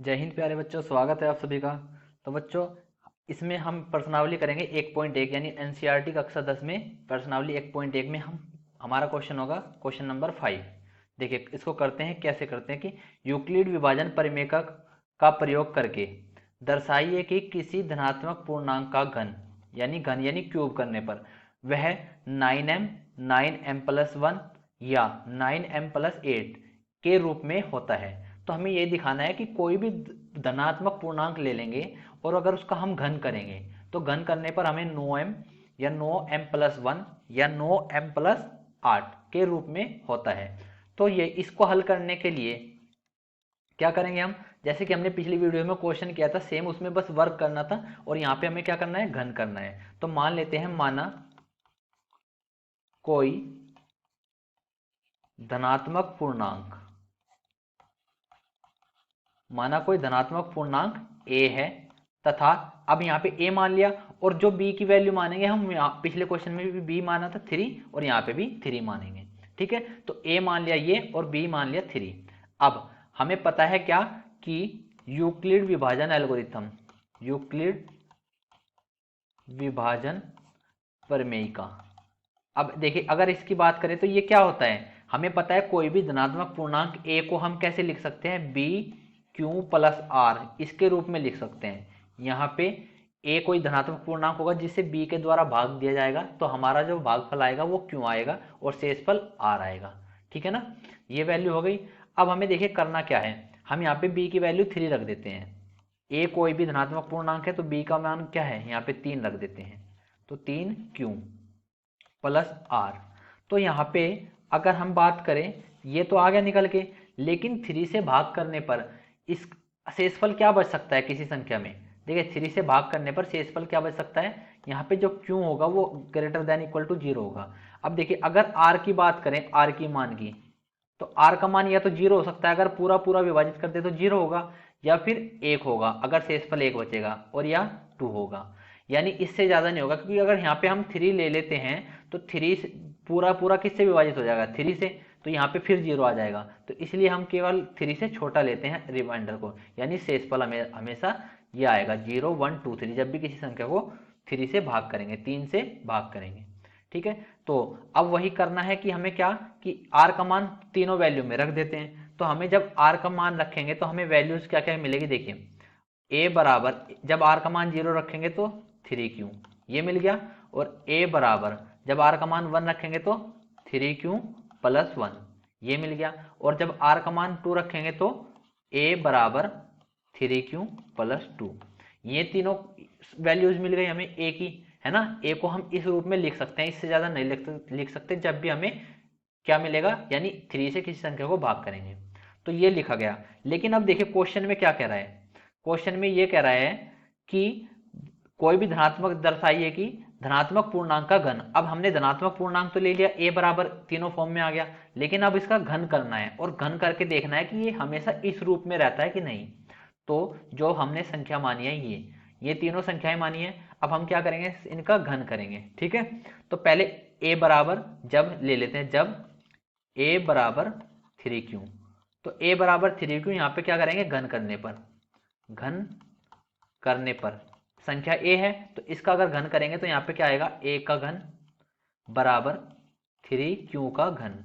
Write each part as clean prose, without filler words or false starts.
जय हिंद प्यारे बच्चों, स्वागत है आप सभी का। तो बच्चों, इसमें हम प्रश्नावली करेंगे 1.1 यानी एनसीईआरटी कक्षा 10 में प्रश्नावली 1.1 में हमारा क्वेश्चन होगा क्वेश्चन नंबर 5। देखिए इसको करते हैं, कैसे करते हैं कि यूक्लिड विभाजन परिमेयक का प्रयोग करके दर्शाइए कि किसी धनात्मक पूर्णांक का घन यानी क्यूब करने पर वह 9m 9m+1 या 9m+8 के रूप में होता है। तो हमें ये दिखाना है कि कोई भी धनात्मक पूर्णांक ले लेंगे और अगर उसका हम घन करेंगे तो घन करने पर हमें 9m या 9m+1 या 9m+8 के रूप में होता है। तो ये इसको हल करने के लिए क्या करेंगे हम, जैसे कि हमने पिछली वीडियो में क्वेश्चन किया था सेम, उसमें बस वर्क करना था और यहाँ पे हमें क्या करना है, घन करना है। तो मान लेते हैं, कोई धनात्मक पूर्णांक माना कोई धनात्मक पूर्णांक a है तथा अब यहाँ पे a मान लिया और जो b की वैल्यू मानेंगे हम, पिछले क्वेश्चन में भी b माना था 3 और यहाँ पे भी 3 मानेंगे। ठीक है, तो a मान लिया ये और b मान लिया 3। अब हमें पता है क्या कि यूक्लिड विभाजन एल्गोरिथम, यूक्लिड विभाजन प्रमेयिका। अब देखिए अगर इसकी बात करें तो ये क्या होता है, हमें पता है कोई भी धनात्मक पूर्णांक a को हम कैसे लिख सकते हैं, b q+r इसके रूप में लिख सकते हैं। यहाँ पे a कोई धनात्मक पूर्णांक होगा जिसे b के द्वारा भाग दिया जाएगा, तो हमारा जो भागफल आएगा वो q आएगा और शेषफल r आएगा। ठीक है ना, ये वैल्यू हो गई। अब हमें देखिए करना क्या है, हम यहाँ पे b की वैल्यू 3 रख देते हैं। a कोई भी धनात्मक पूर्णांक है तो b का मान क्या है, यहाँ पे 3 रख देते हैं, तो 3q+r। तो यहाँ पे अगर हम बात करें, ये तो आ गया निकल के, लेकिन 3 से भाग करने पर इस शेषफल क्या बच सकता है किसी संख्या में। देखिए 3 से भाग करने पर शेषफल क्या बच सकता है, यहाँ पे जो q होगा वो >= 0 होगा। अब देखिए अगर r की बात करें, r की मान की, तो r का मान या तो 0 हो सकता है, अगर पूरा पूरा विभाजित कर दे तो 0 होगा, या फिर 1 होगा अगर शेषफल 1 बचेगा, और या 2 होगा, यानी इससे ज्यादा नहीं होगा। क्योंकि अगर यहाँ पे हम 3 ले लेते हैं तो 3 पूरा पूरा किससे विभाजित हो जाएगा, 3 से, तो यहाँ पे फिर 0 आ जाएगा। तो इसलिए हम केवल 3 से छोटा लेते हैं रिमाइंडर को, यानी शेषफल हमेशा ये आएगा 0 1 2 3। जब भी किसी संख्या को 3 से भाग करेंगे, 3 से भाग करेंगे। ठीक है, तो अब वही करना है कि हमें क्या, कि r का मान तीनों वैल्यू में रख देते हैं। तो हमें जब r का मान रखेंगे तो हमें वैल्यूज क्या क्या मिलेगी, देखिए a बराबर, जब r का मान 0 रखेंगे तो 3q ये मिल गया, और a बराबर जब r का मान 1 रखेंगे तो 3q+1 ये मिल गया, और जब r का मान 2 रखेंगे तो a बराबर 3q+2। ये तीनों वैल्यूज मिल गई हमें a की, है ना। a को हम इस रूप में लिख सकते हैं, इससे ज्यादा नहीं लिख सकते जब भी हमें क्या मिलेगा, यानी 3 से किसी संख्या को भाग करेंगे। तो ये लिखा गया। लेकिन अब देखिए क्वेश्चन में क्या कह रहा है, क्वेश्चन में ये कह रहा है कि कोई भी धनात्मक दर्शाइए कि धनात्मक पूर्णांक का घन। अब हमने धनात्मक पूर्णांक तो ले लिया, a बराबर तीनों फॉर्म में आ गया, लेकिन अब इसका घन करना है और घन करके देखना है कि ये हमेशा इस रूप में रहता है कि नहीं। तो जो हमने संख्या मानी है, ये तीनों संख्याएं मानी है, अब हम क्या करेंगे, इनका घन करेंगे। ठीक है, तो पहले a बराबर जब ले लेते हैं, जब a बराबर 3q, तो a बराबर 3q यहाँ पे क्या करेंगे, घन करने पर संख्या a है तो इसका अगर घन करेंगे तो यहाँ पे क्या आएगा, a का घन बराबर 3q का घन।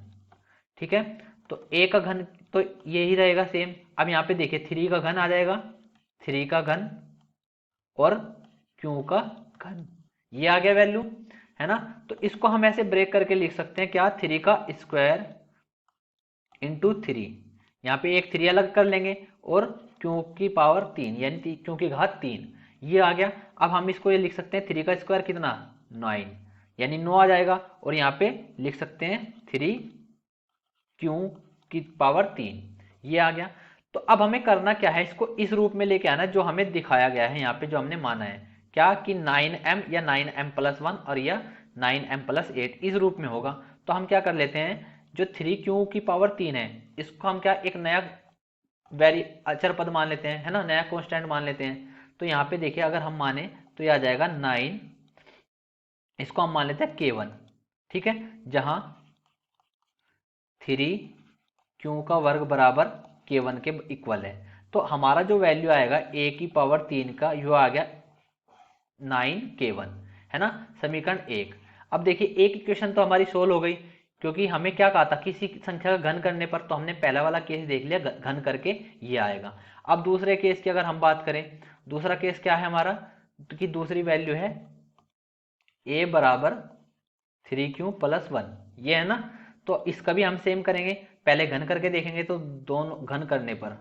ठीक है, तो a का घन तो यही रहेगा सेम। अब यहाँ पे देखिए 3 का घन आ जाएगा, 3 का घन और q का घन, ये आ गया वैल्यू, है ना। तो इसको हम ऐसे ब्रेक करके लिख सकते हैं क्या, 3 का स्क्वायर इंटू 3, यहाँ पे एक 3 अलग कर लेंगे और q की पावर 3 यानी q की घात 3, ये आ गया। अब हम इसको ये लिख सकते हैं 3 का स्क्वायर कितना, 9 यानी 9 आ जाएगा, और यहाँ पे लिख सकते हैं 3q की पावर 3, ये आ गया। तो अब हमें करना क्या है, इसको इस रूप में लेके आना जो हमें दिखाया गया है यहाँ पे, जो हमने माना है क्या कि 9m या 9m+1 और या 9m+8 इस रूप में होगा। तो हम क्या कर लेते हैं, जो 3q की पावर 3 है इसको हम क्या एक नया अचर पद मान लेते हैं, है ना, नया कांस्टेंट मान लेते हैं। तो यहाँ पे देखिए अगर हम माने तो ये आ जाएगा 9, इसको हम मान लेते हैं k1। ठीक है, जहां 3q का वर्ग बराबर k1 के इक्वल है। तो हमारा जो वैल्यू आएगा a की पावर 3 का यो आ गया 9k1, है ना, समीकरण 1। अब देखिए एक इक्वेशन तो हमारी सोल्व हो गई, क्योंकि हमें क्या कहा था, किसी संख्या का घन करने पर, तो हमने पहला वाला केस देख लिया, घन करके ये आएगा। अब दूसरे केस की अगर हम बात करें, दूसरा केस क्या है हमारा, कि दूसरी वैल्यू है a बराबर 3q प्लस 1, ये है ना। तो इसका भी हम सेम करेंगे, पहले घन करके देखेंगे। तो दोनों घन करने पर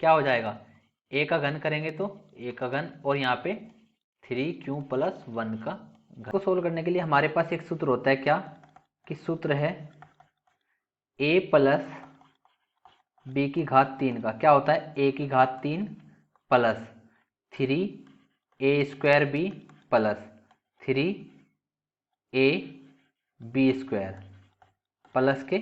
क्या हो जाएगा, a का घन करेंगे तो a का घन, और यहाँ पे 3q प्लस 1 का घन। को सोल्व करने के लिए हमारे पास एक सूत्र होता है, क्या कि सूत्र है a प्लस b की घात 3 का, क्या होता है, a की घात 3 plus 3a² b plus 3ab² plus के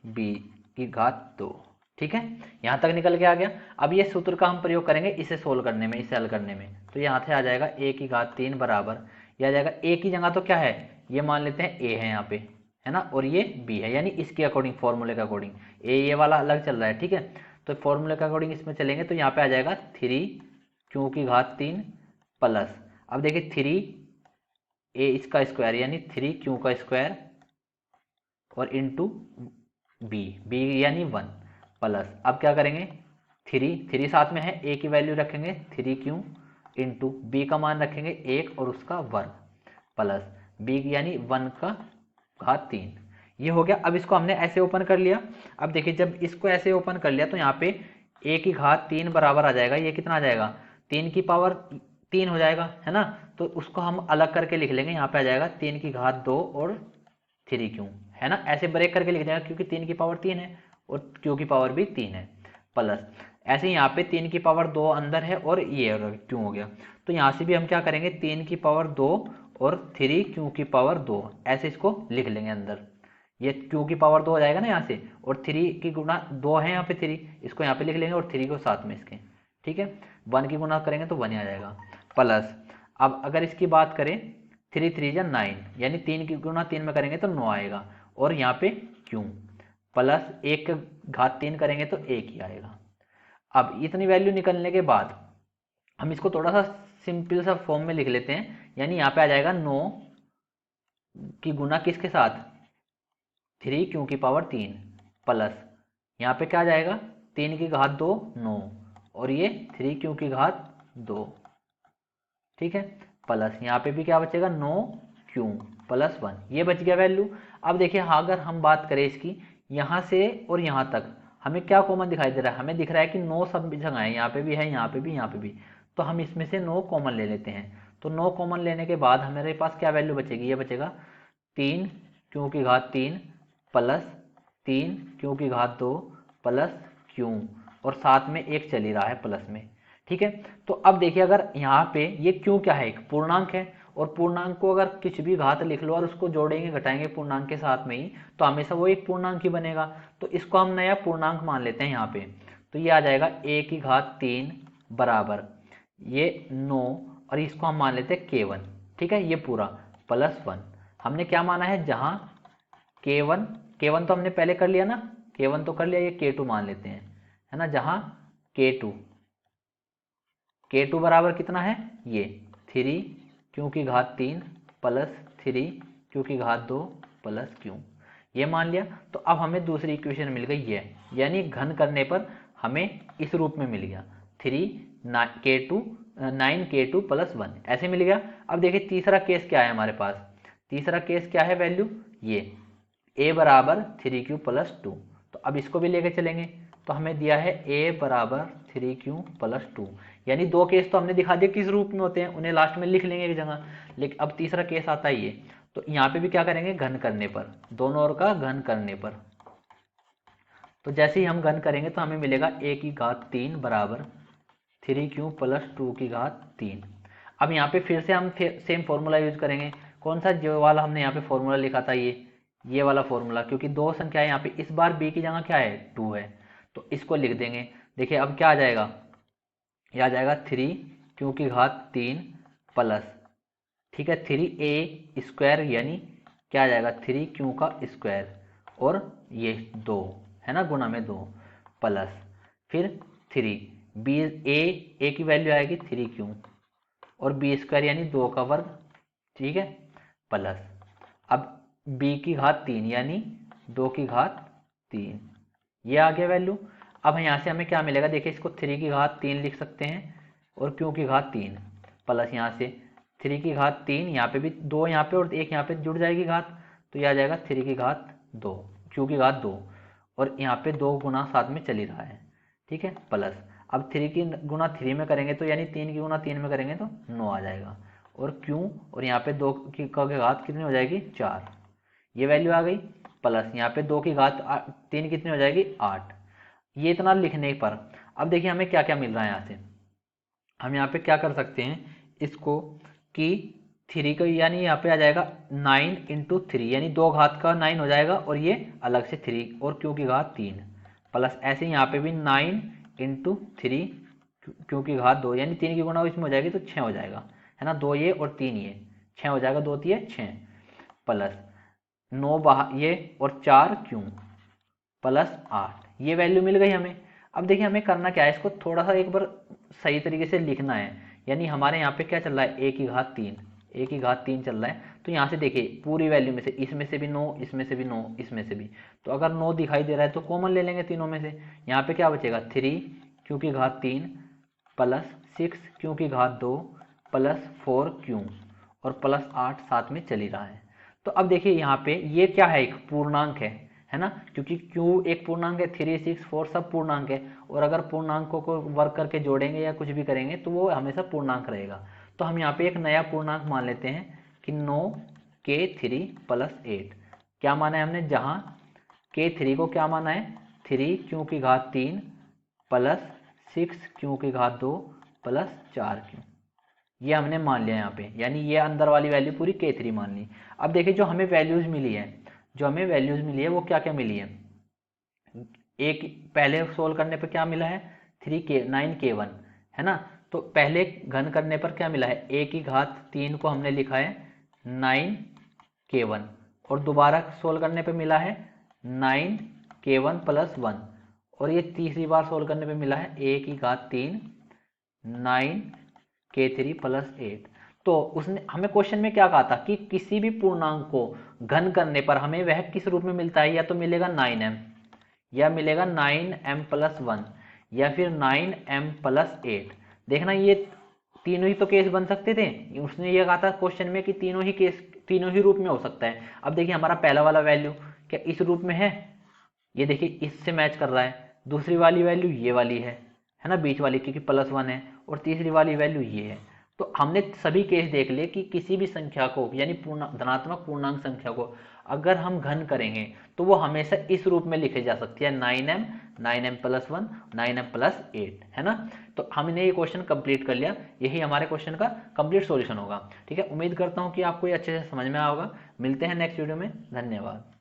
b की घात 2। ठीक है, यहां तक निकल के आ गया। अब ये सूत्र का हम प्रयोग करेंगे इसे सोल्व करने में, इसे हल करने में। तो यहाँ से आ जाएगा a की घात 3 बराबर, यह आ जाएगा a की जगह तो क्या है, ये मान लेते हैं a है यहाँ पे, है ना, और ये b है, यानी इसके अकॉर्डिंग, फॉर्मूले के अकॉर्डिंग। ये वाला अलग चल रहा है, ठीक है। तो फॉर्मूले के अकॉर्डिंग इसमें चलेंगे, तो यहाँ पे आ जाएगा 3q की घात 3 प्लस, अब देखिए 3a इसका स्क्वायर यानी 3q का स्क्वायर, और इंटू b यानी 1 प्लस, अब क्या करेंगे, 3 साथ में है, a की वैल्यू रखेंगे 3q इंटू b का मान रखेंगे 1 और उसका वर्ग प्लस b यानी 1 का घात 3। ये हो गया। अब इसको हमने ऐसे ओपन कर लिया। अब देखिए जब इसको ऐसे ओपन कर लिया तो यहाँ पे a की घात 3 बराबर आ जाएगा, ये कितना आ जाएगा, 3 की पावर 3 हो जाएगा, है ना। तो उसको हम अलग करके लिख लेंगे, यहाँ पे आ जाएगा 3 की घात 2 और 3q, है ना, ऐसे ब्रेक करके लिख देगा, क्योंकि 3 की पावर 3 है और q की पावर भी 3 है प्लस, ऐसे ही यहाँ पे 3 की पावर 2 अंदर है और ये q हो गया। तो यहाँ से भी हम क्या करेंगे, 3 की पावर 2 और 3q की पावर 2, ऐसे इसको लिख लेंगे अंदर। ये q की पावर 2 हो जाएगा ना यहाँ से, और 3 की गुना 2 है यहाँ पे 3, इसको यहाँ पे लिख लेंगे, और 3 को साथ में इसके, ठीक है। 1 की गुना करेंगे तो 1 ही आ जाएगा प्लस। अब अगर इसकी बात करें, 3 3 जा 9, यानी 3 की गुना 3 में करेंगे तो 9 आएगा, और यहाँ पे q प्लस 1 का घात 3 करेंगे तो 1 ही आएगा। अब इतनी वैल्यू निकलने के बाद हम इसको थोड़ा सा सिंपल सा फॉर्म में लिख लेते हैं, यानी यहाँ पे आ जाएगा 9 की गुना किसके साथ, 3q की पावर 3 प्लस, यहाँ पे क्या आ जाएगा, 3 की घात 2 9, और ये 3q की घात 2, ठीक है, प्लस यहाँ पे भी क्या बचेगा, 9q प्लस 1, ये बच गया वैल्यू। अब देखिए हाँ, अगर हम बात करें इसकी, यहाँ से और यहाँ तक हमें क्या कॉमन दिखाई दे रहा है, हमें दिख रहा है कि 9 सब जगह है, यहाँ पे भी है, यहाँ पे भी, यहाँ पे भी। तो हम इसमें से 9 कॉमन ले लेते हैं। तो 9 कॉमन लेने के बाद हमारे पास क्या वैल्यू बचेगी, ये बचेगा 3q की घात 3 प्लस 3q की घात 2 प्लस q, और साथ में एक चल ही रहा है प्लस में, ठीक है। तो अब देखिए अगर यहाँ पे ये q क्या है, एक पूर्णांक है, और पूर्णांक को अगर कुछ भी घात लिख लो और उसको जोड़ेंगे घटाएंगे पूर्णांक के साथ में ही, तो हमेशा वो एक पूर्णांक ही बनेगा। तो इसको हम नया पूर्णांक मान लेते हैं यहाँ पे। तो ये आ जाएगा a की घात 3 बराबर ये 9, और इसको हम मान लेते हैं k1, ठीक है, ये पूरा प्लस 1। हमने क्या माना है, जहाँ k1 तो हमने पहले कर लिया ना, k1 तो कर लिया, ये k2 मान लेते हैं, है ना, जहाँ k2 बराबर कितना है, ये 3q की घात 3 प्लस 3q की घात 2 प्लस q, ये मान लिया। तो अब हमें दूसरी इक्वेशन मिल गई है, यानी घन करने पर हमें इस रूप में मिल गया 9k2 प्लस 1, ऐसे मिल गया। अब देखिए तीसरा केस क्या है हमारे पास, तीसरा केस क्या है, वैल्यू ये a बराबर 3q प्लस 2। तो अब इसको भी लेके चलेंगे, तो हमें दिया है a बराबर 3q प्लस 2, यानी दो केस तो हमने दिखा दिया किस रूप में होते हैं, उन्हें लास्ट में लिख लेंगे एक जगह। लेकिन अब तीसरा केस आता है ये, तो यहाँ पे भी क्या करेंगे, घन करने पर, दोनों ओर का घन करने पर। तो जैसे ही हम घन करेंगे तो हमें मिलेगा a की घात 3 बराबर 3q प्लस 2 की घात 3। अब यहाँ पे फिर से हम सेम फॉर्मूला यूज करेंगे, कौन सा, जो वाला हमने यहाँ पे फॉर्मूला लिखा था, ये वाला फॉर्मूला, क्योंकि दो संख्या है यहाँ पे, इस बार b की जगह क्या है, 2 है, तो इसको लिख देंगे। देखिए अब क्या आ जाएगा, यह आ जाएगा 3q की घात 3 प्लस, ठीक है, 3a स्क्वायर, यानी क्या आ जाएगा, 3q का स्क्वायर, और ये 2 है ना, गुणा में 2 प्लस फिर 3 बी ए की वैल्यू आएगी 3q और बी स्क्वायर यानी 2 का वर्ग, ठीक है, प्लस अब b की घात 3 यानी 2 की घात 3, ये आ गया वैल्यू। अब यहाँ से हमें क्या मिलेगा, देखिए इसको 3 की घात 3 लिख सकते हैं और q की घात 3 प्लस यहाँ से 3 की घात 3, यहाँ पे भी 2 यहाँ पे और 1 यहाँ पे जुड़ जाएगी घात, तो ये आ जाएगा 3 की घात 2 q की घात 2 और यहाँ पे 2 गुना साथ में चल ही रहा है, ठीक है, प्लस अब 3 की गुना 3 में करेंगे तो यानी 3 की गुना 3 में करेंगे तो 9 आ जाएगा और q और यहाँ पे 2 की घात कितनी हो जाएगी 4, ये वैल्यू आ गई, प्लस यहाँ पे 2 की घात 3 कितनी हो जाएगी 8। ये इतना लिखने पर अब देखिए हमें क्या क्या मिल रहा है यहाँ से, हम यहाँ पे क्या कर सकते हैं इसको कि 3 को यानी यहाँ पे आ जाएगा 9 इंटू 3 यानी 2 घात का 9 हो जाएगा और ये अलग से 3 और q की घात 3 प्लस ऐसे यहाँ पे भी 9 इंटू 3 q की घात 2 यानी 3 की गुणा इसमें हो जाएगी तो 6 हो जाएगा, है ना, 2 ये और 3 ये 6 हो जाएगा, 2 3 6 प्लस 9 बाहर ये और 4 q प्लस 8, ये वैल्यू मिल गई हमें। अब देखिए हमें करना क्या है, इसको थोड़ा सा एक बार सही तरीके से लिखना है, यानी हमारे यहाँ पे क्या चल रहा है a की घात 3, a की घात 3 चल रहा है, तो यहाँ से देखिए पूरी वैल्यू में से इसमें से भी 9, इसमें से भी 9, इसमें से भी, तो अगर 9 दिखाई दे रहा है तो कॉमन ले लेंगे तीनों में से, यहाँ पे क्या बचेगा 3 q की घात 3 प्लस 6 q की घात 2 प्लस 4 q और प्लस 8 साथ में चल ही रहा है। तो अब देखिए यहाँ पे ये क्या है, एक पूर्णांक है ना, क्योंकि q एक पूर्णांक है, 3 6 4 सब पूर्णांक है और अगर पूर्णांकों को वर्ग करके जोड़ेंगे या कुछ भी करेंगे तो वो हमेशा पूर्णांक रहेगा। तो हम यहाँ पे एक नया पूर्णांक मान लेते हैं कि 9k3 प्लस 8, क्या माना है हमने, जहाँ k3 को क्या माना है 3q की घात 3 प्लस 6q की घात 2 प्लस 4q, ये हमने मान लिया यहाँ पे, यानी ये अंदर वाली वैल्यू पूरी k3 मान ली। अब देखिए जो हमें वैल्यूज मिली है, जो हमें वैल्यूज मिली है वो क्या क्या मिली है, एक पहले सोल्व करने पर क्या मिला है 9k1, है ना, तो पहले घन करने पर क्या मिला है a की घात 3 को हमने लिखा है 9k1 और दोबारा सोल्व करने पर मिला है 9k1 प्लस 1 और ये तीसरी बार सोल्व करने पर मिला है a की घात 3 9k3 प्लस 8। तो उसने हमें क्वेश्चन में क्या कहा था कि किसी भी पूर्णांक को घन करने पर हमें वह किस रूप में मिलता है, या तो मिलेगा 9m या मिलेगा 9m प्लस 1 या फिर 9m प्लस 8। देखना ये तीनों ही तो केस बन सकते थे, उसने ये कहा था क्वेश्चन में कि तीनों ही केस तीनों ही रूप में हो सकता है। अब देखिए हमारा पहला वाला वैल्यू क्या इस रूप में है, ये देखिए इससे मैच कर रहा है, दूसरी वाली वैल्यू ये वाली है ना, बीच वाली क्योंकि प्लस 1 है, और तीसरी वाली वैल्यू ये है। तो हमने सभी केस देख लिए कि किसी भी संख्या को यानी धनात्मक पूर्णांक संख्या को अगर हम घन करेंगे तो वो हमेशा इस रूप में लिखे जा सकती है 9m 9m plus 1 9m plus 8, है ना। तो हमने ये क्वेश्चन कंप्लीट कर लिया, यही हमारे क्वेश्चन का कंप्लीट सॉल्यूशन होगा। ठीक है, उम्मीद करता हूँ कि आपको ये अच्छे से समझ में आया होगा। मिलते हैं नेक्स्ट वीडियो में, धन्यवाद।